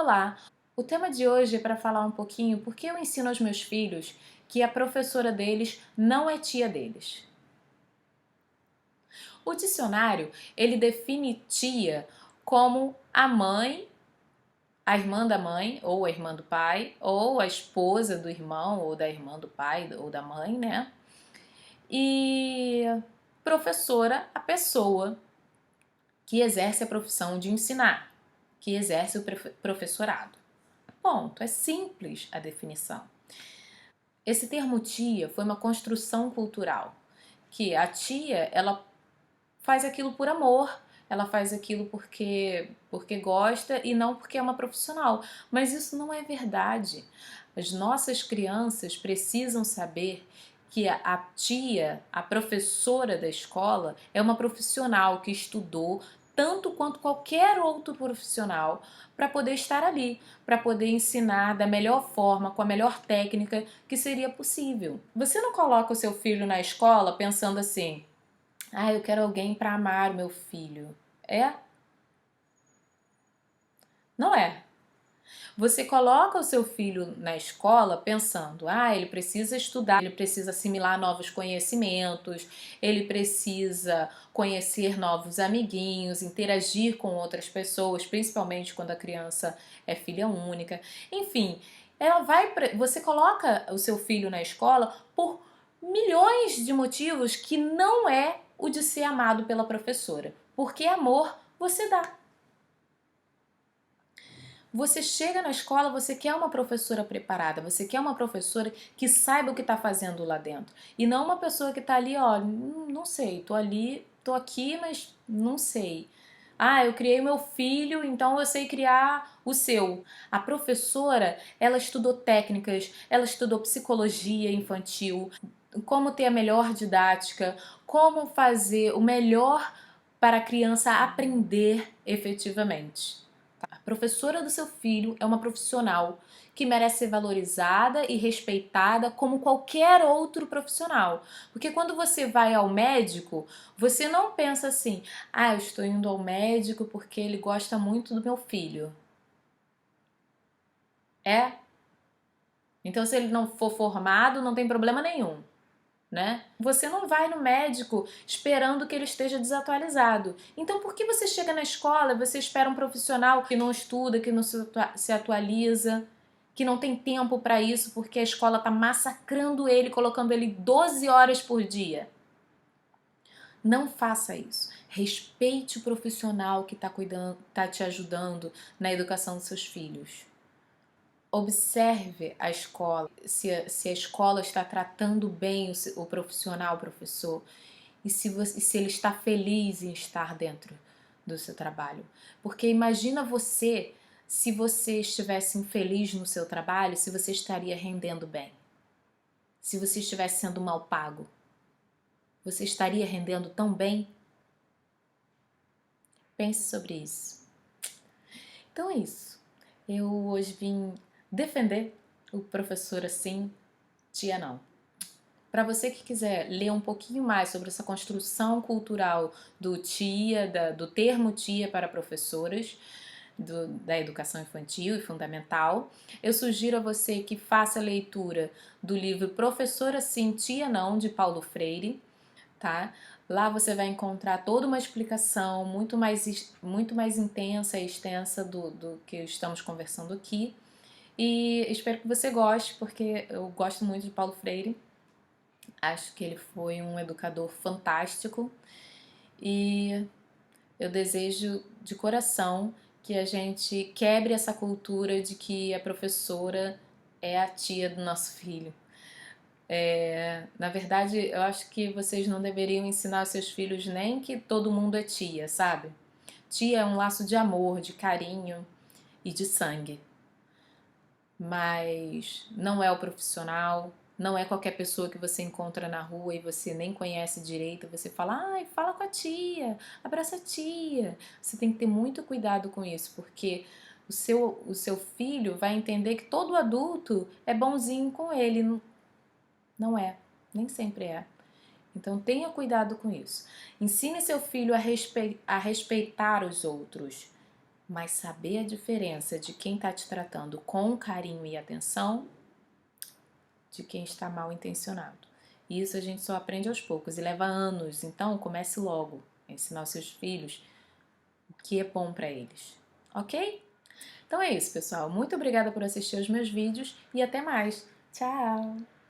Olá! O tema de hoje é para falar um pouquinho porque eu ensino aos meus filhos que a professora deles não é tia deles. O dicionário, ele define tia como a mãe, a irmã da mãe, ou a irmã do pai, ou a esposa do irmão, ou da irmã do pai, ou da mãe, né? E professora, a pessoa que exerce a profissão de ensinar, que exerce o professorado. Ponto. É simples a definição. Esse termo tia foi uma construção cultural, que a tia, ela faz aquilo por amor, ela faz aquilo porque gosta e não porque é uma profissional. Mas isso não é verdade. As nossas crianças precisam saber que a tia, a professora da escola, é uma profissional que estudou tanto quanto qualquer outro profissional para poder estar ali, para poder ensinar da melhor forma, com a melhor técnica que seria possível. Você não coloca o seu filho na escola pensando assim: ah, eu quero alguém para amar o meu filho. É? Não é. Você coloca o seu filho na escola pensando: ah, ele precisa estudar, ele precisa assimilar novos conhecimentos, ele precisa conhecer novos amiguinhos, interagir com outras pessoas, principalmente quando a criança é filha única. Enfim, você coloca o seu filho na escola por milhões de motivos que não é o de ser amado pela professora, porque amor você dá. Você chega na escola, você quer uma professora preparada, você quer uma professora que saiba o que está fazendo lá dentro. E não uma pessoa que está ali, ó, não sei, tô ali, tô aqui, mas não sei. Ah, eu criei meu filho, então eu sei criar o seu. A professora, ela estudou técnicas, ela estudou psicologia infantil, como ter a melhor didática, como fazer o melhor para a criança aprender efetivamente. A professora do seu filho é uma profissional que merece ser valorizada e respeitada como qualquer outro profissional. Porque quando você vai ao médico, você não pensa assim: ah, eu estou indo ao médico porque ele gosta muito do meu filho. É? Então, se ele não for formado, não tem problema nenhum. Né? Você não vai no médico esperando que ele esteja desatualizado. Então, por que você chega na escola e você espera um profissional que não estuda, que não se atualiza, que não tem tempo para isso, porque a escola está massacrando ele, colocando ele 12 horas por dia? Não faça isso. Respeite o profissional que está cuidando, está te ajudando na educação dos seus filhos. Observe a escola, se a escola está tratando bem o profissional, o professor, e se ele está feliz em estar dentro do seu trabalho. Porque imagina você, se você estivesse infeliz no seu trabalho, se você estaria rendendo bem. Se você estivesse sendo mal pago, você estaria rendendo tão bem? Pense sobre isso. Então é isso. Eu hoje vim defender o professor assim, tia não. Para você que quiser ler um pouquinho mais sobre essa construção cultural do termo tia para professoras, da educação infantil e fundamental, eu sugiro a você que faça a leitura do livro Professora Sim, Tia Não, de Paulo Freire, tá? Lá você vai encontrar toda uma explicação muito mais intensa e extensa do que estamos conversando aqui. E espero que você goste, porque eu gosto muito de Paulo Freire. Acho que ele foi um educador fantástico e eu desejo de coração que a gente quebre essa cultura de que a professora é a tia do nosso filho. Na verdade, eu acho que vocês não deveriam ensinar aos seus filhos nem que todo mundo é tia, sabe? Tia é um laço de amor, de carinho e de sangue. Mas não é o profissional, não é qualquer pessoa que você encontra na rua e você nem conhece direito, você fala: ai, fala com a tia, abraça a tia. Você tem que ter muito cuidado com isso, porque o seu filho vai entender que todo adulto é bonzinho com ele. Não é, nem sempre é. Então tenha cuidado com isso. Ensine seu filho a respeitar os outros. mas saber a diferença de quem está te tratando com carinho e atenção de quem está mal intencionado. Isso a gente só aprende aos poucos e leva anos, então comece logo a ensinar aos seus filhos o que é bom para eles, ok? Então é isso, pessoal. Muito obrigada por assistir aos meus vídeos e até mais. Tchau!